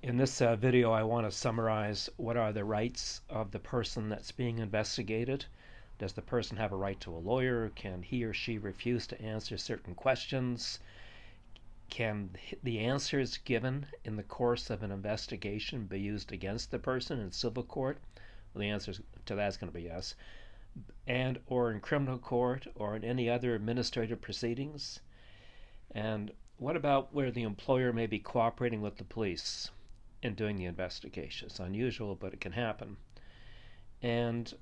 In this video, I want to summarize what are the rights of the person that's being investigated. Does the person have a right to a lawyer? Can he or she refuse to answer certain questions? Can the answers given in the course of an investigation be used against the person in civil court? Well, the answer to that is going to be yes. And or in criminal court or in any other administrative proceedings? And what about where the employer may be cooperating with the police in doing the investigation? It's unusual, but it can happen. And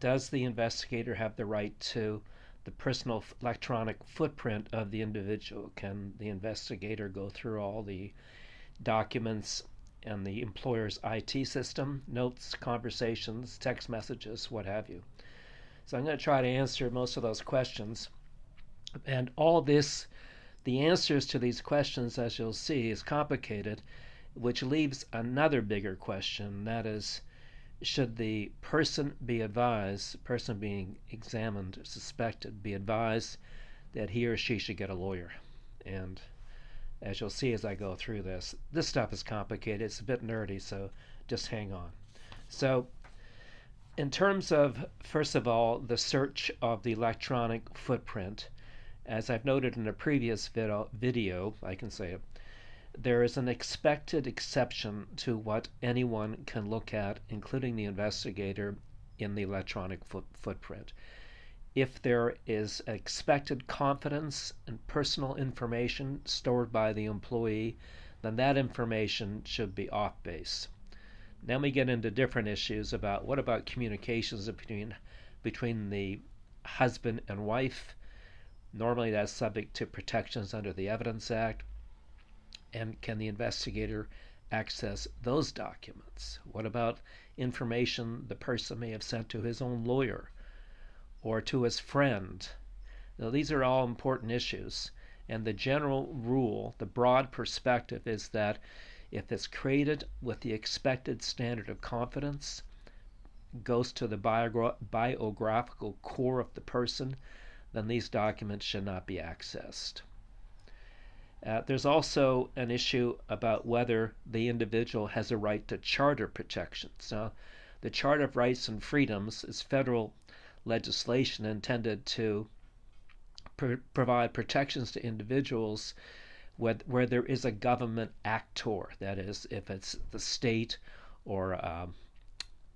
does the investigator have the right to the personal electronic footprint of the individual? Can the investigator go through all the documents and the employer's IT system, notes, conversations, text messages, what have you? So I'm going to try to answer most of those questions. And all this, the answers to these questions, as you'll see, is complicated, which leaves another bigger question. That is, should the person be advised, the person being examined, suspected, be advised that he or she should get a lawyer? And as you'll see as I go through this stuff is complicated. It's a bit nerdy, so just hang on. So in terms of, first of all, the search of the electronic footprint, as I've noted in a previous video, I can say it, there is an expected exception to what anyone can look at, including the investigator, in the electronic footprint. If there is expected confidence and personal information stored by the employee, then that information should be off base. Then we get into different issues about what about communications between the husband and wife. Normally that's subject to protections under the Evidence Act. And can the investigator access those documents? What about information the person may have sent to his own lawyer or to his friend? Now, these are all important issues. And the general rule, the broad perspective, is that if it's created with the expected standard of confidence, goes to the biographical core of the person, then these documents should not be accessed. There's also an issue about whether the individual has a right to charter protections. Now, the Charter of Rights and Freedoms is federal legislation intended to provide protections to individuals where there is a government actor. That is, if it's the state or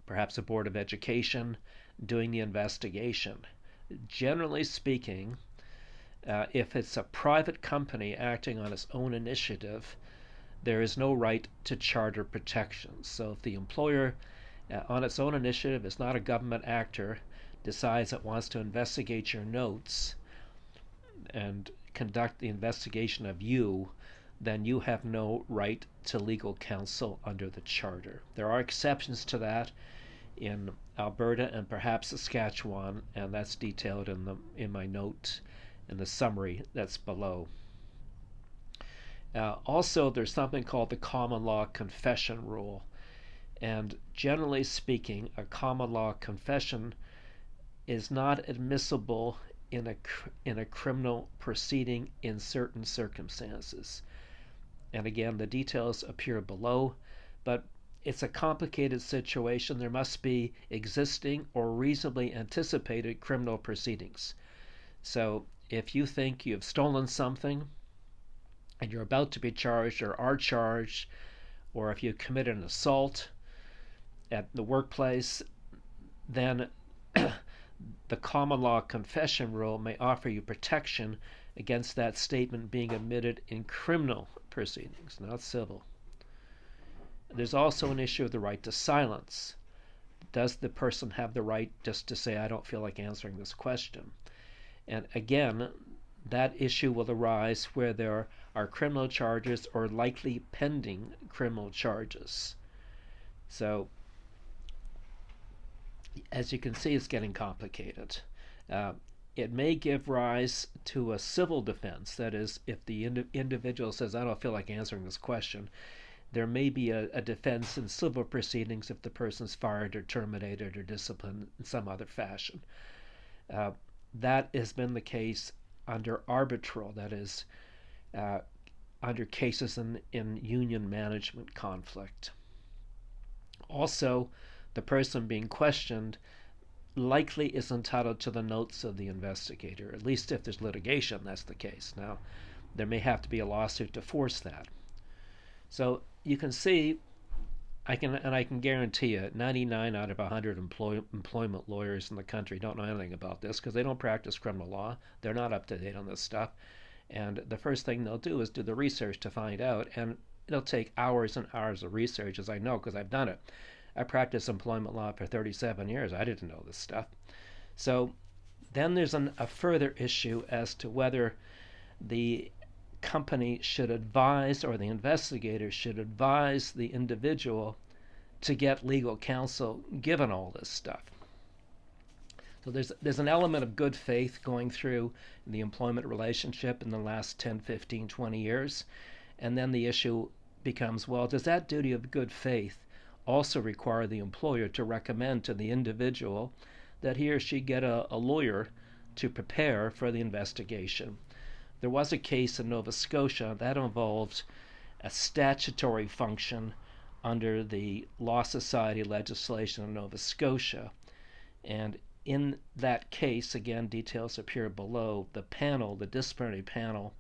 perhaps a board of education doing the investigation. Generally speaking, if it's a private company acting on its own initiative, there is no right to charter protections. So if the employer, on its own initiative, is not a government actor, decides it wants to investigate your notes and conduct the investigation of you, then you have no right to legal counsel under the charter. There are exceptions to that in Alberta and perhaps Saskatchewan, and that's detailed in my note in the summary that's below. Also, there's something called the common law confession rule. And generally speaking, a common law confession is not admissible in a criminal proceeding in certain circumstances. And again, the details appear below, but it's a complicated situation. There must be existing or reasonably anticipated criminal proceedings. So if you think you've stolen something and you're about to be charged or are charged, or if you committed an assault at the workplace, then the common law confession rule may offer you protection against that statement being admitted in criminal proceedings, not civil. There's also an issue of the right to silence. Does the person have the right just to say, I don't feel like answering this question? And again, that issue will arise where there are criminal charges or likely pending criminal charges. So, as you can see, it's getting complicated. It may give rise to a civil defense. That is, if the individual says, I don't feel like answering this question, there may be a defense in civil proceedings if the person's fired or terminated or disciplined in some other fashion. That has been the case under arbitral, that is, under cases in union management conflict. Also, the person being questioned likely is entitled to the notes of the investigator, at least if there's litigation, that's the case. Now, there may have to be a lawsuit to force that. So you can see, I can guarantee you, 99 out of 100 employment lawyers in the country don't know anything about this because they don't practice criminal law. They're not up to date on this stuff. And the first thing they'll do is do the research to find out, and it'll take hours and hours of research, as I know because I've done it. I practiced employment law for 37 years. I didn't know this stuff. So then there's a further issue as to whether the company should advise, or the investigator should advise, the individual to get legal counsel given all this stuff. So there's an element of good faith going through the employment relationship in the last 10, 15, 20 years. And then the issue becomes, well, does that duty of good faith also require the employer to recommend to the individual that he or she get a lawyer to prepare for the investigation? There was a case in Nova Scotia that involved a statutory function under the Law Society legislation of Nova Scotia. And in that case, again, details appear below, the panel, the disciplinary panel,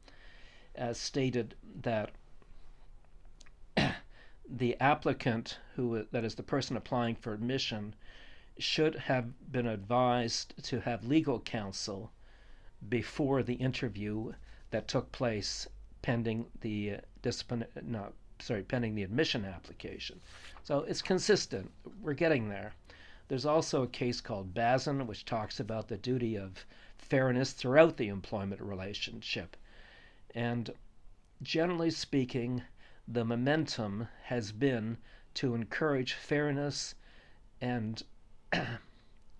stated that the applicant, that is the person applying for admission, should have been advised to have legal counsel before the interview that took place pending the pending the admission application. So it's consistent. We're getting there. There's also a case called Bazin, which talks about the duty of fairness throughout the employment relationship. And generally speaking, the momentum has been to encourage fairness and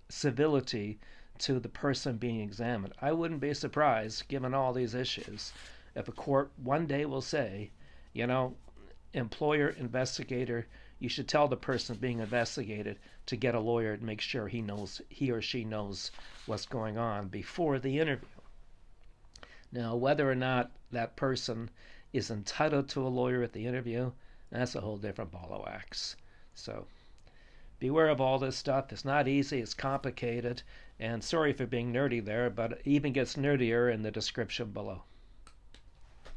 civility to the person being examined. I wouldn't be surprised, given all these issues, if a court one day will say, employer, investigator, you should tell the person being investigated to get a lawyer and make sure he or she knows what's going on before the interview. Now, whether or not that person is entitled to a lawyer at the interview, that's a whole different ball of wax. So beware of all this stuff. It's not easy. It's complicated. And sorry for being nerdy there, but it even gets nerdier in the description below.